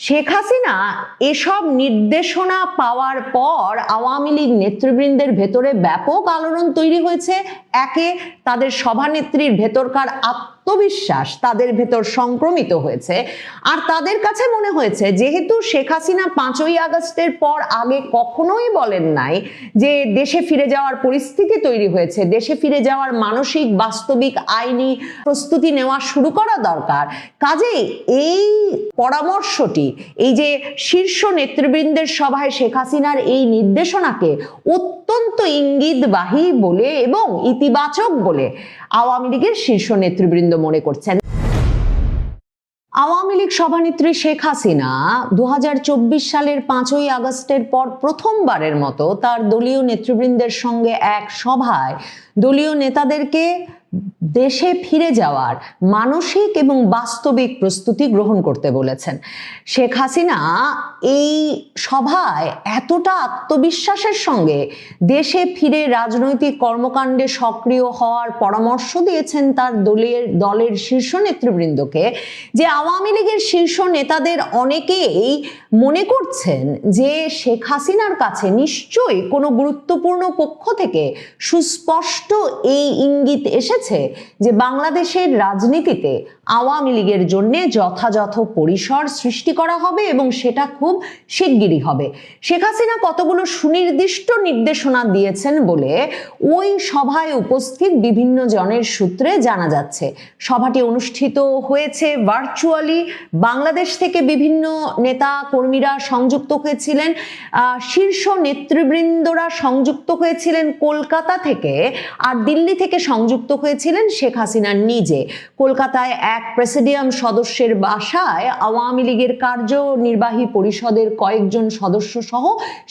শেখ হাসিনা এসব নির্দেশনা পাওয়ার পর আওয়ামী লীগ নেতৃবৃন্দের ভেতরে ব্যাপক আলোড়ন তৈরি হয়েছে। একে, তাদের সভানেত্রীর ভেতরকার আত্মবিশ্বাস তাদের ভেতর সংক্রমিত হয়েছে, আর তাদের কাছে মনে হয়েছে যেহেতু শেখ হাসিনা 5ই আগস্টের পর আগে কখনোই বলেন নাই যে দেশে ফিরে যাওয়ার পরিস্থিতি তৈরি হয়েছে, দেশে ফিরে যাওয়ার মানসিক বাস্তবিক আইনি প্রস্তুতি নেওয়া শুরু করা দরকার, কাজেই এই পরামর্শটি, এই যে শীর্ষ নেতৃবৃন্দের সভায় শেখ হাসিনার এই নির্দেশনাকে অত্যন্ত ইঙ্গিতবাহী বলে এবং ইতিবাচক বলে আওয়ামী লীগের শীর্ষ নেতৃবৃন্দ মনে করছেন। আওয়ামী লীগ সভানেত্রী শেখ হাসিনা 2024 সালের 5ই আগস্টের পর প্রথমবারের মতো তার দলীয় নেতৃবৃন্দের সঙ্গে এক সভায় দলীয় নেতাদেরকে দেশে ফিরে যাওয়ার মানসিক এবং বাস্তবিক প্রস্তুতি গ্রহণ করতে বলেছেন। শেখ হাসিনা এই সভায় এতটা আত্মবিশ্বাসের সঙ্গে দেশে ফিরে রাজনৈতিক কর্মকাণ্ডে সক্রিয় হওয়ার পরামর্শ দিয়েছেন তার দলের শীর্ষ নেতৃবৃন্দকে যে আওয়ামী লীগের শীর্ষ নেতাদের অনেকেই মনে করছেন যে শেখ হাসিনার কাছে নিশ্চয়ই কোনো গুরুত্বপূর্ণ পক্ষ থেকে সুস্পষ্ট এই ইঙ্গিত এসেছে যে বাংলাদেশের রাজনীতিতে আওয়ামী লীগের জন্য যথাযথ পরিসর সৃষ্টি করা হবে এবং সেটা খুব শিগগিরই হবে। শেখ হাসিনা কতগুলো সুনির্দিষ্ট নির্দেশনা দিয়েছেন বলে ওই সভায় উপস্থিত বিভিন্ন জনের সূত্রে জানা যাচ্ছে। সভাটি অনুষ্ঠিত হয়েছে ভার্চুয়ালি, বাংলাদেশ থেকে বিভিন্ন নেতা কর্মীরা সংযুক্ত হয়েছিলেন, শীর্ষ নেতৃবৃন্দরা সংযুক্ত হয়েছিলেন কলকাতা থেকে, আর দিল্লি থেকে সংযুক্ত হয়েছিলেন শেখ হাসিনা নিজে। কলকাতায় এক প্রেসিডিয়াম সদস্যের বাসায় আওয়ামী লীগের কার্যনির্বাহী পরিষদের কয়েকজন সদস্য সহ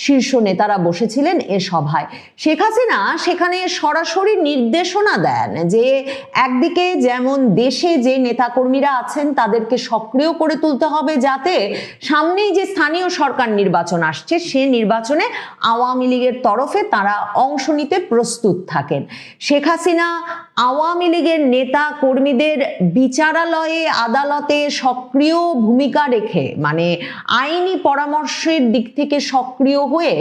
শীর্ষ নেতারা বসেছিলেন এ সভায়। শেখ হাসিনা সেখানে সরাসরি নির্দেশনা দেন যে একদিকে যেমন দেশে যে নেতাকর্মীরা আছেন তাদেরকে সক্রিয় করে তুলতে হবে যাতে সামনেই যে স্থানীয় সরকার নির্বাচন আসছে সে নির্বাচনে আওয়ামী লীগের তরফে তারা অংশ নিতে প্রস্তুত থাকেন। শেখ হাসিনা আওয়ামী লীগের নেতা কর্মীদের বিচারালয়ে আদালতে সক্রিয় ভূমিকা রেখে, মানে আইনি পরামর্শের দিক থেকে সক্রিয় হয়ে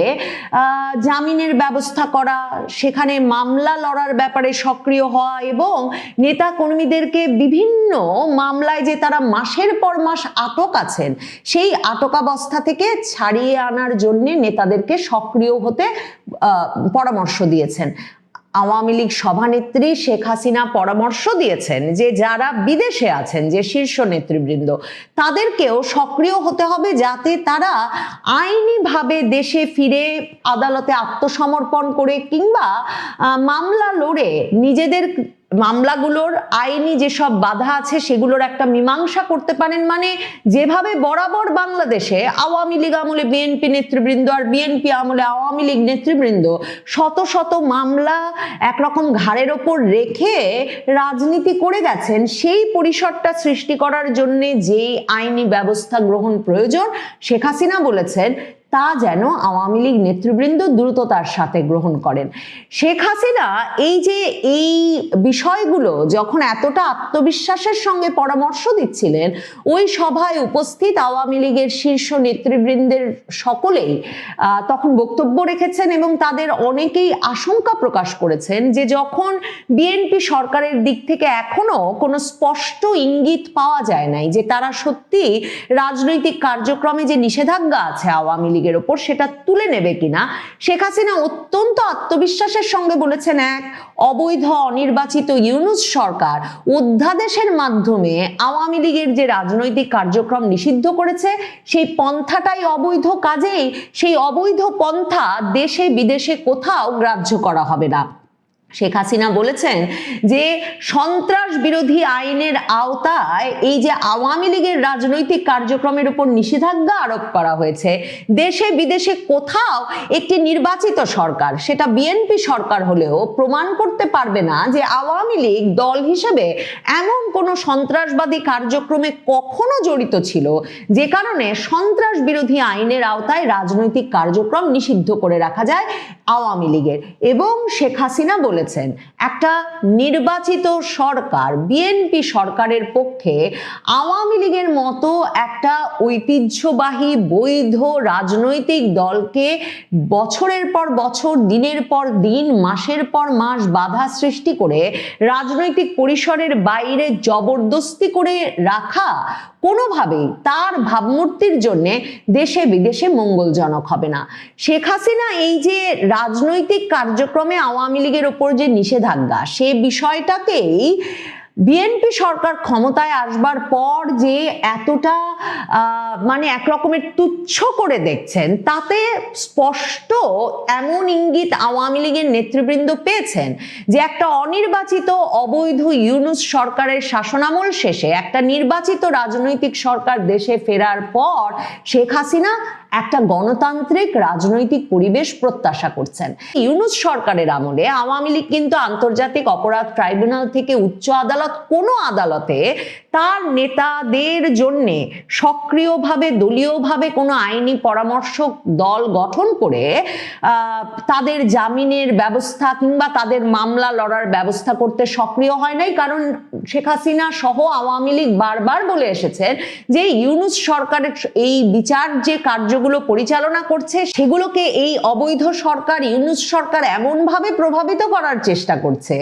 জামিনের ব্যবস্থা করা, সেখানে মামলা লড়ার ব্যাপারে সক্রিয় হওয়া এবং নেতা কর্মীদেরকে বিভিন্ন মামলায় যে তারা মাসের পর মাস আটক আছেন সেই আটকাবস্থা থেকে ছাড়িয়ে আনার জন্য নেতাদেরকে সক্রিয় হতে পরামর্শ দিয়েছেন। আওয়ামী লীগ সভানেত্রী শেখ হাসিনা পরামর্শ দিয়েছেন যে যারা বিদেশে আছেন, যে শীর্ষ নেতৃবৃন্দ, তাদেরকেও সক্রিয় হতে হবে যাতে তারা আইনিভাবে দেশে ফিরে আদালতে আত্মসমর্পণ করে কিংবা মামলা লড়ে নিজেদের মামলাগুলোর আইনি যেসব বাধা আছে সেগুলোর একটা মীমাংসা করতে পারেন। মানে যেভাবে বরাবর বাংলাদেশে আওয়ামী লীগ আমলে বিএনপি নেতৃবৃন্দ আর বিএনপি আমলে আওয়ামী লীগ নেতৃবৃন্দ শত শত মামলা একরকম ঘাড়ের ওপর রেখে রাজনীতি করে গেছেন, সেই পরিসরটা সৃষ্টি করার জন্য যে আইনি ব্যবস্থা গ্রহণ প্রয়োজন শেখ হাসিনা বলেছেন তা যেন আওয়ামী লীগ নেতৃবৃন্দ দ্রুততার সাথে গ্রহণ করেন। শেখ হাসিনা এই বিষয়গুলো যখন এতটা আত্মবিশ্বাসের সঙ্গে পরামর্শ দিচ্ছিলেন, ওই সভায় উপস্থিত আওয়ামী লীগের শীর্ষ নেতৃবৃন্দের সকলেই তখন বক্তব্য রেখেছেন এবং তাদের অনেকেই আশঙ্কা প্রকাশ করেছেন যে যখন বিএনপি সরকারের দিক থেকে এখনো কোনো স্পষ্ট ইঙ্গিত পাওয়া যায় নাই যে তারা সত্যি রাজনৈতিক কার্যক্রমে যে নিষেধাজ্ঞা আছে আওয়ামী লীগের ওপর সেটা তুলে নেবে কিনা, শেখ হাসিনা অত্যন্ত আত্মবিশ্বাসের সঙ্গে বলেছেন এক, অবৈধ অনির্বাচিত ইউনূস সরকার অধ্যাদেশের মাধ্যমে আওয়ামী লীগের যে রাজনৈতিক কার্যক্রম নিষিদ্ধ করেছে সেই পন্থাটাই অবৈধ, কাজেই সেই অবৈধ পন্থা দেশে বিদেশে কোথাও গ্রাহ্য করা হবে না। শেখ হাসিনা বলেছেন যে সন্ত্রাস বিরোধী আইনের আওতায় এই যে আওয়ামী লীগের রাজনৈতিক কার্যক্রমের উপর নিষেধাজ্ঞা আরোপ করা হয়েছে, দেশে বিদেশে কোথাও একটি নির্বাচিত সরকার, সেটা বিএনপি সরকার হলেও প্রমাণ করতে পারবে না যে আওয়ামী লীগ দল হিসেবে এমন কোনো সন্ত্রাসবাদী কার্যক্রমে কখনো জড়িত ছিল যে কারণে সন্ত্রাস বিরোধী আইনের আওতায় রাজনৈতিক কার্যক্রম নিষিদ্ধ করে রাখা যায় আওয়ামী লীগের। এবং শেখ হাসিনা বলে বলেছেন একটা নির্বাচিত সরকার, বিএনপি সরকারের পক্ষে আওয়ামী লীগের মতো একটা ঐতিহ্যবাহী বৈধ রাজনৈতিক দলকে বছরের পর বছর, দিনের পর দিন, মাসের পর মাস বাধা সৃষ্টি করে রাজনৈতিক পরিসরের বাইরে জবরদস্তি করে রাখা কোনোভাবেই তার ভাবমূর্তির জন্য দেশে বিদেশে মঙ্গলজনক হবে না। শেখ হাসিনা এই যে রাজনৈতিক কার্যক্রমে আওয়ামী লীগের ওপর যে নিষেধাজ্ঞা, সে বিষয়টাকেই বিএনপি সরকার ক্ষমতায় আসবার পর যে এতটা মানে একরকমের তুচ্ছ করে দেখছেন, তাতে স্পষ্ট এমন ইঙ্গিত আওয়ামী লীগের নেতৃবৃন্দ পেয়েছেন যে একটা অনির্বাচিত অবৈধ ইউনূস সরকারের শাসনামল শেষে একটা নির্বাচিত রাজনৈতিক সরকার দেশে ফেরার পর শেখ হাসিনা একটা গণতান্ত্রিক রাজনৈতিক পরিবেশ প্রত্যাশা করছেন। ইউনূস সরকারের আমলে আওয়ামী লীগ কিন্তু আন্তর্জাতিক অপরাধ ট্রাইব্যুনাল থেকে উচ্চ আদালত, কোনো আদালতে তার নেতাদের জন্য সক্রিয়ভাবে দলীয়ভাবে কোনো আইনি পরামর্শক দল গঠন করে তাদের জামিনের ব্যবস্থা কিংবা তাদের মামলা লড়ার ব্যবস্থা করতে সক্রিয় হয় নাই। কারণ শেখ হাসিনা সহ আওয়ামী লীগ বারবার বলে এসেছেন যে ইউনূস সরকারের এই বিচার যে কার্যগুলো পরিচালনা করছে, সেগুলোকে এই অবৈধ সরকার, ইউনূস সরকার এমনভাবে প্রভাবিত করার চেষ্টা করছে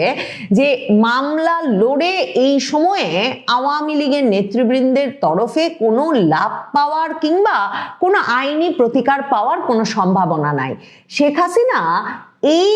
যে মামলা লড়ে এই সময়ে আওয়ামী লীগের নেতৃবৃন্দের তরফে কোনো লাভ পাওয়ার কিংবা কোনো আইনি প্রতিকার পাওয়ার কোনো সম্ভাবনা নাই। শেখ হাসিনা এই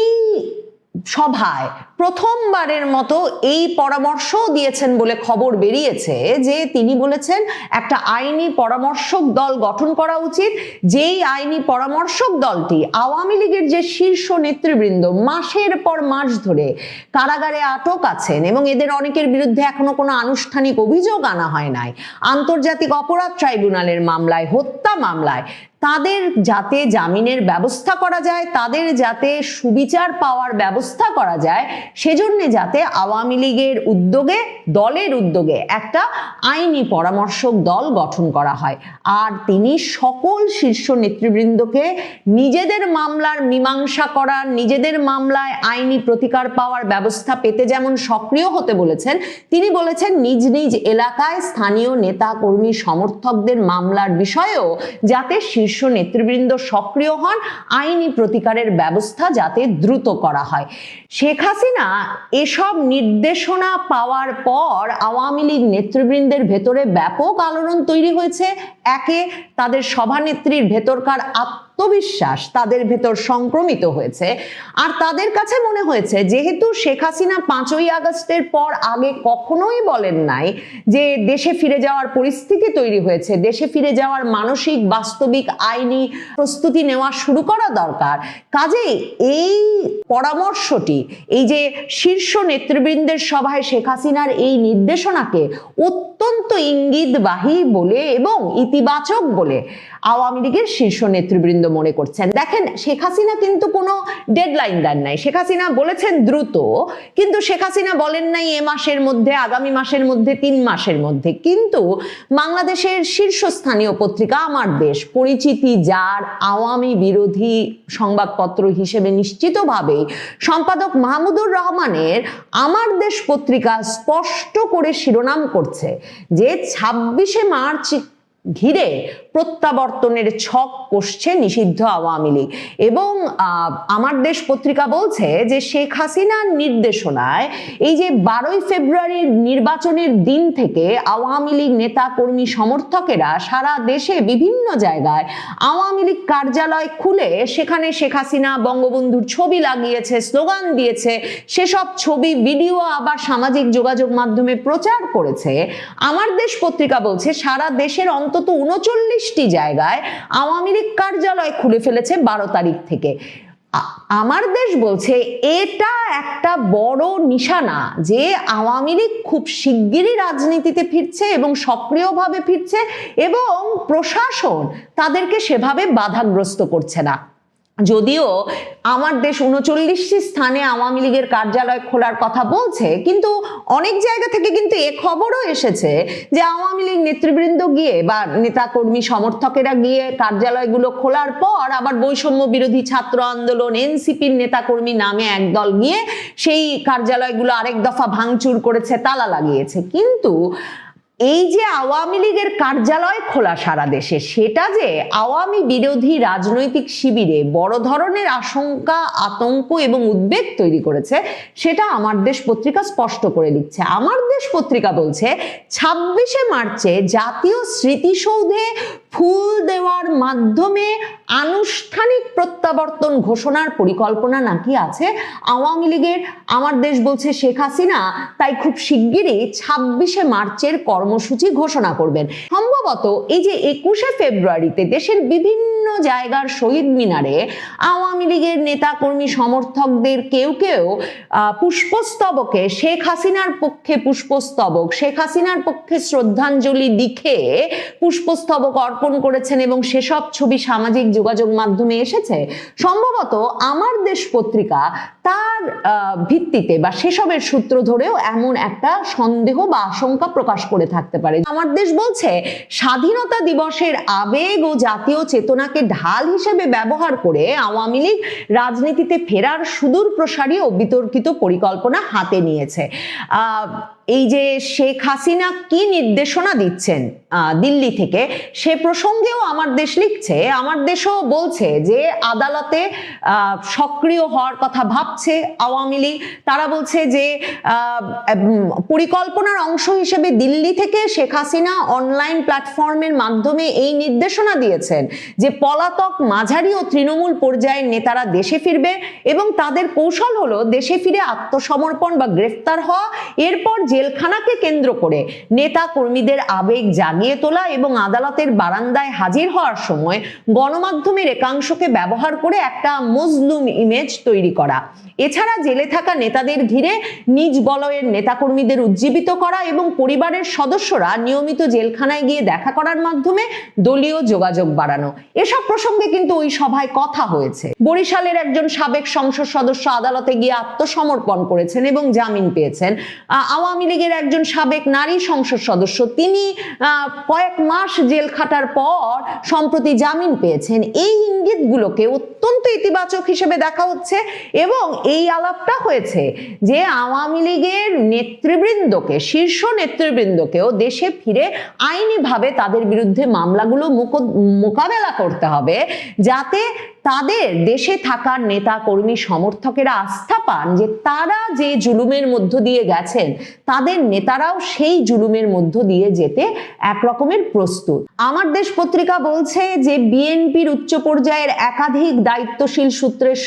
সভায় প্রথমবারের মতো এই পরামর্শও দিয়েছেন বলে খবর বেরিয়েছে যে তিনি বলেছেন একটা আইনি পরামর্শক দল গঠন করা উচিত, যেই আইনি পরামর্শক দলটি আওয়ামী লীগের যে শীর্ষ নেতৃবৃন্দ মাসের পর মাস ধরে কারাগারে আটক আছেন এবং এদের অনেকের বিরুদ্ধে এখনো কোনো আনুষ্ঠানিক অভিযোগ আনা হয় নাই, আন্তর্জাতিক অপরাধ ট্রাইব্যুনালের মামলায়, হত্যা মামলায়, তাদের যাতে জামিনের ব্যবস্থা করা যায়, তাদের যাতে সুবিচার পাওয়ার ব্যবস্থা করা যায়, সেজন্য যাতে আওয়ামী লীগের উদ্যোগে, দলের উদ্যোগে একটা আইনি পরামর্শক দল গঠন করা হয়। আর তিনি সকল শীর্ষ নেতৃবৃন্দকে নিজেদের মামলার মীমাংসা করার, নিজেদের মামলায় আইনি প্রতিকার পাওয়ার ব্যবস্থা পেতে যেমন সক্রিয় হতে বলেছেন, তিনি বলেছেন নিজ নিজ এলাকায় স্থানীয় নেতা কর্মী সমর্থকদের মামলার বিষয়েও যাতে শীর্ষ নেতৃবৃন্দ সক্রিয় হন, আইনি প্রতিকারের ব্যবস্থা যাতে দ্রুত করা হয়। শেখ হাসিনা এসব নির্দেশনা পাওয়ার পর আওয়ামী লীগ নেতৃবৃন্দের ভেতরে ব্যাপক আলোড়ন তৈরি হয়েছে। একে, তাদের সভানেত্রীর ভেতরকার আত্মবিশ্বাস তাদের ভেতর সংক্রমিত হয়েছে। আর তাদের কাছে মনে হয়েছে যেহেতু শেখ হাসিনা 5ই আগস্টের পর আগে কখনোই বলেন নাই যে দেশে ফিরে যাওয়ার পরিস্থিতি তৈরি হয়েছে, দেশে ফিরে যাওয়ার মানসিক বাস্তবিক আইনি প্রস্তুতি নেওয়া শুরু করা দরকার, কাজেই এই পরামর্শটি, এই যে শীর্ষ নেতৃবৃন্দের সভায় শেখ হাসিনার এই নির্দেশনাকে অত্যন্ত ইঙ্গিতবাহী বলে এবং ইতিবাচক বলে আওয়ামী লীগের শীর্ষ নেতৃবৃন্দ মনে করছেন। দেখেন, শেখ হাসিনা কিন্তু কোনো ডেডলাইন দেন নাই। শেখ হাসিনা বলেছেন দ্রুত, কিন্তু শেখ হাসিনা বলেন নাই এ মাসের মধ্যে, আগামী মাসের মধ্যে, 3 মাসের মধ্যে। কিন্তু বাংলাদেশের শীর্ষস্থানীয় পত্রিকা আমার দেশ, পরিচিতি যার আওয়ামী বিরোধী সংবাদপত্র হিসেবে নিশ্চিতভাবেই সম্পাদক মাহমুদুর রহমানের আমার দেশ পত্রিকা স্পষ্ট করে শিরোনাম করছে যে 26শে মার্চ ঘিরে প্রত্যাবর্তনের ছক কষছে নিষিদ্ধ আওয়ামী লীগ। এবং আমার দেশ পত্রিকা বলছে যে শেখ হাসিনার নির্দেশনায় এই যে 12ই ফেব্রুয়ারির নির্বাচনের দিন থেকে আওয়ামী লীগ নেতা কর্মী সমর্থকেরা সারা দেশে বিভিন্ন জায়গায় আওয়ামী লীগ কার্যালয় খুলে সেখানে শেখ হাসিনা বঙ্গবন্ধুর ছবি লাগিয়েছে, স্লোগান দিয়েছে, সেসব ছবি ভিডিও আবার সামাজিক যোগাযোগ মাধ্যমে প্রচার করেছে। আমার দেশ পত্রিকা বলছে সারা দেশের অন্তত 39টি জায়গায় আওয়ামী লীগ কার্যালয় খুলে ফেলেছে 12 তারিখ থেকে। আমার দেশ বলছে এটা একটা বড় নিশানা যে আওয়ামী লীগ খুব শিগগিরই রাজনীতিতে ফিরছে এবং সক্রিয়ভাবে ফিরছে এবং প্রশাসন তাদেরকে সেভাবে বাধাগ্রস্ত করছে না। যদিও আমার দেশ 39টি স্থানে আওয়ামী লীগের কার্যালয় খোলার কথা বলছে, কিন্তু অনেক জায়গা থেকে কিন্তু এ খবরও এসেছে যে আওয়ামী লীগ নেতৃবৃন্দ গিয়ে বা নেতাকর্মী সমর্থকেরা গিয়ে কার্যালয়গুলো খোলার পর আবার বৈষম্য বিরোধী ছাত্র আন্দোলন এনসিপির নেতাকর্মী নামে একদল গিয়ে সেই কার্যালয়গুলো আরেক দফা ভাঙচুর করেছে, তালা লাগিয়েছে। কিন্তু এই যে আওয়ামী লীগের কার্যালয় খোলা সারা দেশে, সেটা যে আওয়ামী বিরোধী রাজনৈতিক শিবিরে বড় ধরনের আশঙ্কা, আতঙ্ক এবং উদ্বেগ তৈরি করেছে, সেটা আমার দেশ পত্রিকা স্পষ্ট করে লিখছে। আমার দেশ পত্রিকা বলছে 26শে মার্চে জাতীয় স্মৃতিসৌধে ফুল দেওয়ার মাধ্যমে আনুষ্ঠানিক প্রত্যাবর্তন ঘোষণার পরিকল্পনা নাকি আছে আওয়ামী লীগের। আমার দেশ বলছে শেখ হাসিনা তাই খুব শিগগিরই 26শে মার্চের কর্মসূচি ঘোষণা করবেন। সম্ভবত এই যে 21শে ফেব্রুয়ারিতে দেশের বিভিন্ন জায়গার শহীদ মিনারে আওয়ামী লীগের নেতাকর্মী সমর্থকদের কেউ কেউ পুষ্পস্তবকে শেখ হাসিনার পক্ষে পুষ্পস্তবক, শেখ হাসিনার পক্ষে শ্রদ্ধাঞ্জলি লিখে পুষ্পস্তবক অর্পণ করেছেন এবং সেসব ছবি সামাজিক যোগাযোগ মাধ্যমে এসেছে। সম্ভবত আমার দেশ পত্রিকা তার ভিত্তিতে বা সেসবের সূত্র ধরেও এমন একটা সন্দেহ বা আশঙ্কা প্রকাশ করে থাকতে পারে। আমার দেশ বলছে স্বাধীনতা দিবসের আবেগ ও জাতীয় চেতনাকে ঢাল হিসেবে ব্যবহার করে আওয়ামী লীগ রাজনীতিতে ফেরার সুদূর প্রসারী ও বিতর্কিত পরিকল্পনা হাতে নিয়েছে। এই যে শেখ হাসিনা কি নির্দেশনা দিচ্ছেন দিল্লি থেকে, সে প্রসঙ্গেও আমার দেশ লিখছে, আমার দেশও বলছে যে আদালতে সক্রিয় হওয়ার কথা ভাবছে আওয়ামী লীগ। তারা বলছে যে পরিকল্পনার অংশ হিসেবে দিল্লি থেকে শেখ হাসিনা অনলাইন প্ল্যাটফর্মের মাধ্যমে এই নির্দেশনা দিয়েছেন যে পলাতক মাঝারি ও তৃণমূল পর্যায়ের নেতারা দেশে ফিরবে এবং তাদের কৌশল হলো দেশে ফিরে আত্মসমর্পণ বা গ্রেফতার হওয়া, এরপর জেলখানাকে কেন্দ্র করে নেতা কর্মীদের আবেগ জাগিয়ে তোলা এবং আদালতের বারান্দায় হাজির হওয়ার সময় গণমাধ্যমের একাংশকে ব্যবহার করে একটা মজলুম ইমেজ তৈরি করা। এছাড়া জেলে থাকা নেতাদের ঘিরে নিজ বলয়ের নেতাকর্মীদের উজ্জীবিত করা এবং পরিবারের সদস্যরা নিয়মিত জেলখানায় গিয়ে দেখা করার মাধ্যমে দলীয় যোগাযোগ বাড়ানো। এসব প্রসঙ্গে কিন্তু ওই সভায় কথা হয়েছে। বরিশালের একজন সাবেক সংসদ সদস্য আদালতে গিয়ে আত্মসমর্পণ করেছেন এবং জামিন পেয়েছেন। আওয়ামী লীগের একজন সাবেক নারী সংসদ সদস্য, তিনি কয়েক মাস জেল খাটার পর সম্প্রতি জামিন পেয়েছেন। এই ইঙ্গিতগুলোকে অত্যন্ত ইতিবাচক হিসেবে দেখা হচ্ছে এবং এই আলাপটা হয়েছে যে আওয়ামী লীগের নেতৃবৃন্দকে, শীর্ষ নেতৃবৃন্দকেও দেশে ফিরে আইনিভাবে তাদের বিরুদ্ধে মামলাগুলো মোকাবেলা করতে হবে, যাতে তাদের দেশে থাকার নেতা কর্মী সমর্থকেরা আস্থা পান যে তারা যে জুলুমের মধ্য দিয়ে গেছেন তাদের নেতারাও সেই জুলুমের মধ্য দিয়ে যেতে একরকমের প্রস্তুত। আমার দেশ পত্রিকা বলছে যে বিএনপির উচ্চ পর্যায়ের একাধিক দায়িত্বশীল সূত্রের